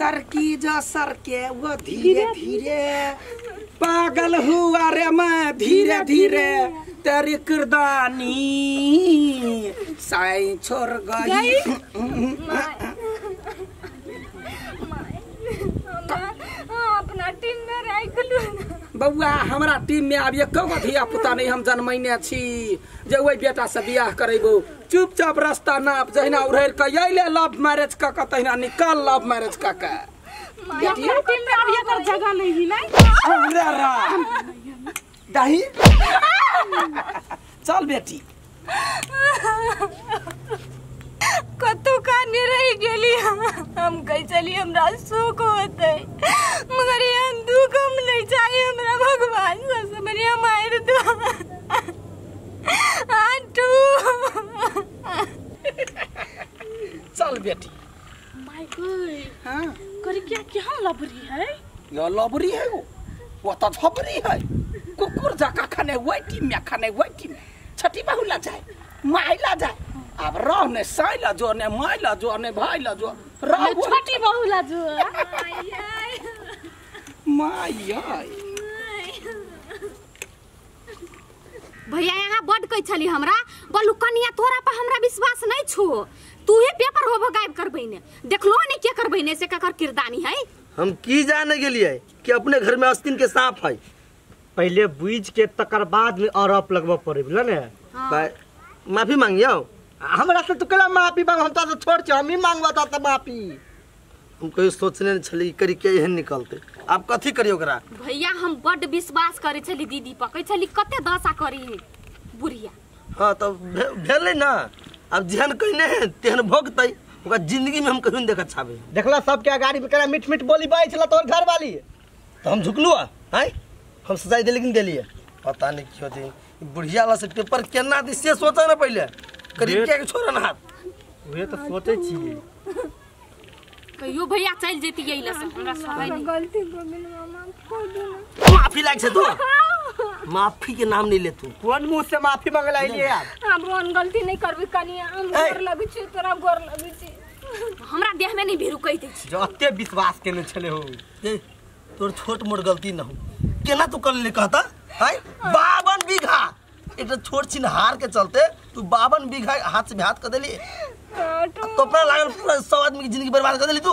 सरकी जो सरके वो धीरे धीरे पागल हुआ रे मैं धीरे धीरे तेरी किरदानी साई छोड़ गई। अपना टीम में रह बउआ हमरा टीम में अब एको गो धिया पुता नहीं हम जनमैने छी जे ओइ बेटा से बियाह करेबो। चुपचाप रास्ता नाप जहिना उड़ैर के अइले लव मैरिज का तहिना निकाल लव मैरिज का अपना टीम में अब एकर जगह नहीं हिलै। अरे राम दाही चल बेटी कतु काने रह गेली हम कह चली हमरा सुख होते मगर ये दुख हम नहीं चाहिए हमरा भगवान से बढ़िया मार दो आंटू। चल बेटी माय गॉड हां करी क्या लबरी है यो लबरी है वो तो झबरी है कुकुर जका खाने वैटी में खाने वैटी में छठी बहुला जाए माइला जाए अब रहने साइला जो ने माइला जो ने भाईला जो रह छोटी बहुला जो माय भैया यहाँ बड कह छली हमरा बोलू कनिया तोरा पर हमरा विश्वास नहीं छो तू ही पेपर होबो गायब करबै ने देखलो ने के करबै ने से ककर किरदानी है। हम की जाने गेलिए कि अपने घर में अस्तिन के सांप है पहले बुझ के तकर बाद में आरोप लगवा पड़े बुझल ने। हाँ। माफी मांगियो हमरा से तो कला माफी मांग हम तो छोड़ छ हम ही मांगवा त माफी हम कोई सोचने छली करी के एहन निकलते आप कथी करियो ओकरा। भैया हम बड विश्वास करे छली दीदी पर कह छली कते दशा करी है बुढ़िया। हां तो भेले ना अब जेहन कहने है तेहन भोगतै ओका जिंदगी में हम कहियो न देखत छाबे देखला सब के गाड़ी पे करा मिठ मिठ बोली बाई छला तोर घर वाली तो हम झुकलु हैं हम सजाई दे लेकिन देलिए पता नहीं क्यों थी बुढ़िया वाला से पेपर केना दी से सोचा ना पहले करीब के छोरा ना हाथ वे तो सोचे छी कहियो भैया चल जेती यही लसन हमरा सहाय नहीं गलती हो गेल मामा को दो माफी लाग से तू माफी के नाम नहीं ले तू कौन मुंह से माफी मांगला लिए यार हम रोन गलती नहीं करबे कनिया हम गोर लगी छी तोरा गोर लगी छी हमरा देह में नहीं भिरु कहते छी जते विश्वास केने छले हो तोर छोट मोट गलती न हो केना तू कर ले कहता है 52 बीघा एक छोट छिन हार के चलते तू 52 बीघा हाथ से हाथ कर देली तो अपना लागल पूरा 100 आदमी की जिंदगी बर्बाद कर देली तू।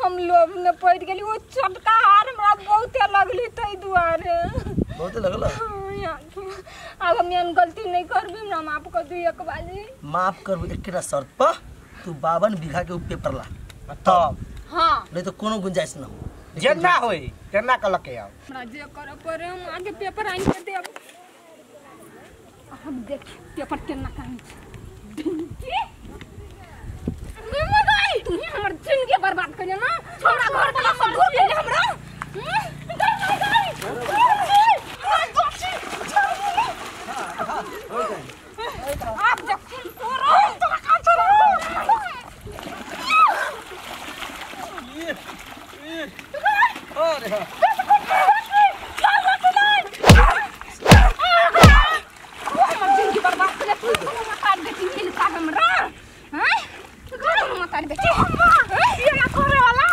हम लोभ में पड़ गेली वो छोटका हार हमरा बहुते लगली तई दुआरे बहुत लगल अब हम यान गलती नहीं करबी ना माफ कर दू एक बाजी माफ करबो एकरा शर्त पर तू 52 बीघा के पेपर ला तब हां नहीं तो कोनो गुंजाइश न हो जेना होई केना कलक आओ हमरा जे कर परे हम आगे पेपर आइन के देब हम देख पेपर केना कानी हमर जिंदगी बर्बाद करियो ना छोड़ा घर वाला सब भूल गेले हमरा आप जब तोरो तो का चलो अरे जिंदगी बर्बाद करे मकान बेटी के लिए हमरा हैं घर मकान बेटी ये ना करे वाला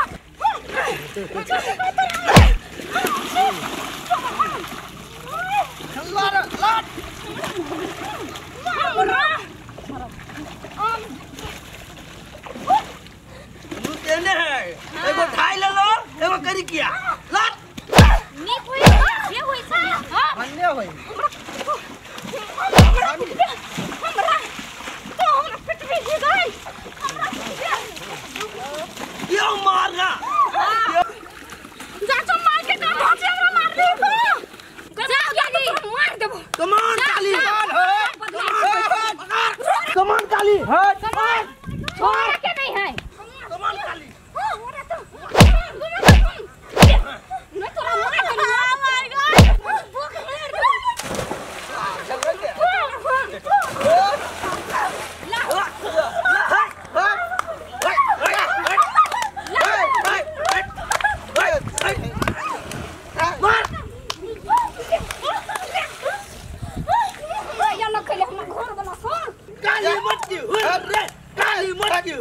लाट तू केने है एगो ढाई ले लो एगो करी किया लाट नी कोई ये होई सा हां भन्ने होई हमरा तो हमरा पिट भी गई यो मारना जा तो मार के का भाजी हमरा मार दे तो जा गाड़ी मार देबो कमान काली कमान काली हट छोड़ के नहीं है कमान काली हमरा तो मैं तोरा मार दूंगा माय गॉड भूख मार दो काली मत की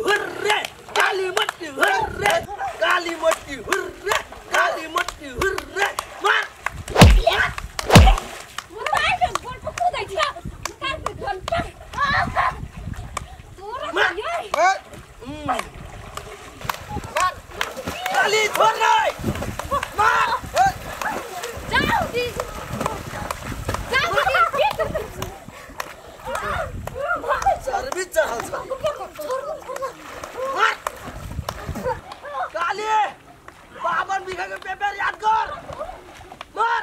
छोड़ नहीं मार जाओ दी जाओ दी चर्बी चढ़ल छ मार काली 52 बीघा के पेपर याद कर मार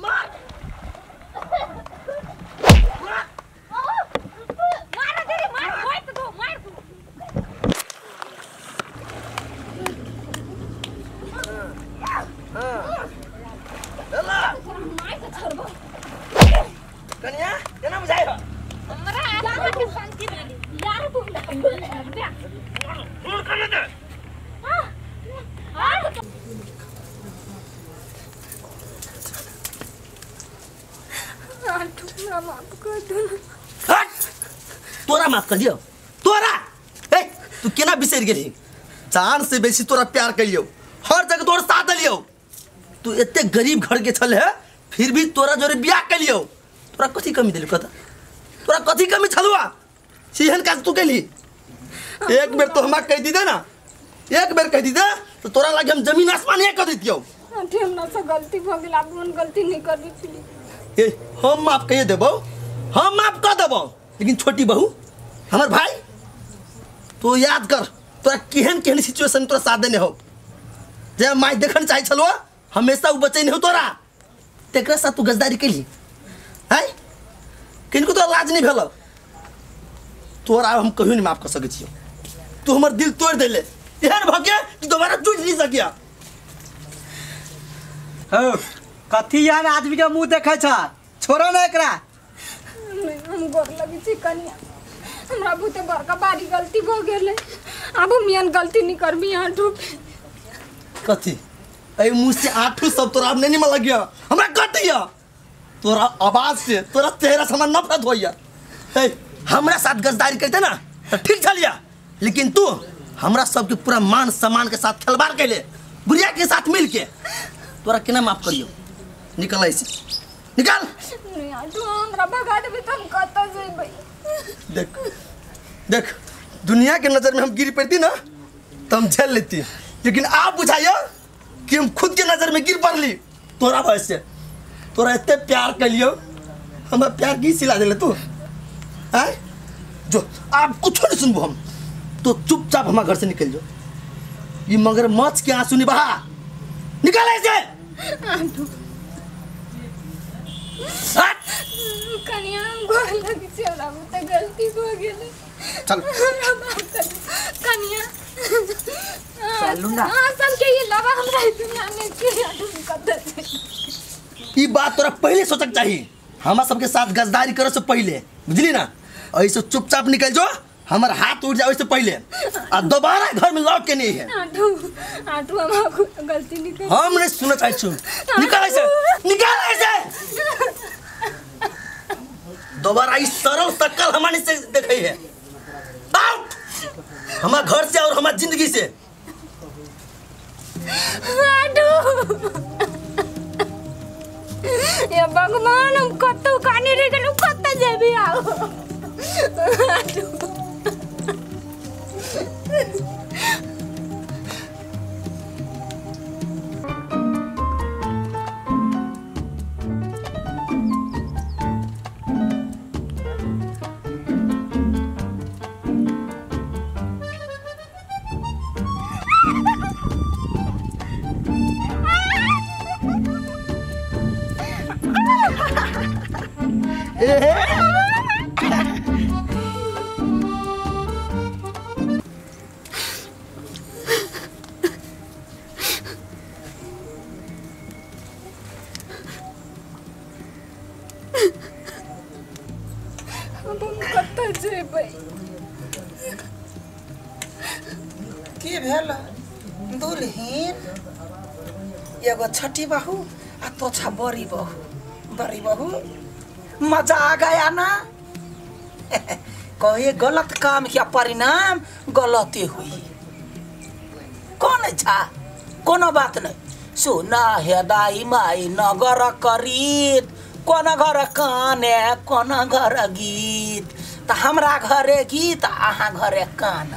मार मार दीदी मार कोई तो मार तू हेलो मार तो छोड़बो कन्या केना बुझाइयो हमरा आत्मा के शांति मिली यार तू फोन कर ले आंटू माफ कर दो हट तोरा माफ कर दियो तोरा ए तू केना बिसर गेली जान से बेसी तोरा प्यार करियो हर जगह तोर साथ लियो तू एते गरीब घर के छल है फिर भी तोरा जोरे बियाह कलियो तोरा कथी कमी देलु कता तोरा कथी कमी छलुआ सीहन का तू केली एक बेर तो हमरा कह दी दे ना एक बेर कह दी दे तो तोरा लागे हम जमीन आसमान एक कर देतियो आंटी हमरा से गलती भ गेल आप मन गलती नहीं करबी प्लीज ए हम माफ कहिए देबो हम माफ कर देबो लेकिन छोटी बहू हमर भाई तो याद कर तोरा केहन केहन सिचुएशन तोरा साथ देने हो जे माय देखन चाहे छलो हमेशा उ बचै नहीं हो तोरा तेकरा साथ तू गजदारी केली है किनको तो लाज नहीं भेलो तोरा हम कहियो नहीं माफ कर सकै छियो तू हमर दिल तोड़ देले एहन भ गया कि दोबारा जुड़ नहीं सकिया हो कथी यार आदमी के मुंह देखै छ छोड़ो ना एकरा हम गोर लगी छी कन्या हमरा बहुते बड़का बारी गलती भ गेले अब मियन गलती नहीं करबी आंटू कथी ए मुंह से आठू सब तोरा अब नहीं लग गया हमरा कटिया तोरा आवाज से तोरा चेहरा से हमरा नफरत होइया ए हमरा साथ गजदारी करते ना तो ठीक चलिया लेकिन तू हमरा सबके पूरा मान सम्मान के साथ खिलवाड़ कैले बुढ़िया के साथ मिल के तोरा केना माफ करियो निकल ऐसे निकल नहीं आंटू हमरा भगा देबे त हम कत जेबै देख देख दुनिया के नजर में हम गिर पड़ती ना तो हम झेल लेती लेकिन आप बुझाइयो कि हम खुद के नजर में गिर पड़ली तोरा वजह से तोरा इतने प्यार कर लियो हमारा प्यार की सिला दिले तू हैं जो आप कुछ नहीं सुनबो हम तो चुपचाप हमारे घर से निकल जाओ ये मगरमच्छ के आंसू नहीं बहा निकल ऐसे आंटू हट कन्या गोर लगी छी हमरा बहुते गलती भ गेले चल हमरा माफ कर दे। कन्या चलू ना। सब के ये लवा हमरा इस दुनिया में के आंटू कत ये बात तोरा पहले सोचक चाहिए हमारा सबके साथ गजदारी करे से पहले बुझली ना ऐसे चुपचाप निकल जो हमारा हाथ उठ जाए उससे पहले और दोबारा घर में लौट के नहीं है आंटू आंटू हम गलती नहीं कर हम नहीं सुनना चाहिए छू निकल ऐसे दोबारा इस सरल शक्ल हमारे से देखई है आउट हमारे घर से और हमारी जिंदगी से आंटू ये भगवान हम कतो काने रे गलो कत जेबी आओ आंटू अब हम कत जेबै की भेल दुल्हीन एगो छठी बहू आ तो छा बड़ी बहू मजा आ गया ना कहे गलत काम किया परिणाम गलती हुई कौन छा कोनो बात नहीं सुना हे दाई माई नगर करीत कोन घर काने कोन घर गीत त हमरा घरे गीत अहाँ घरे कान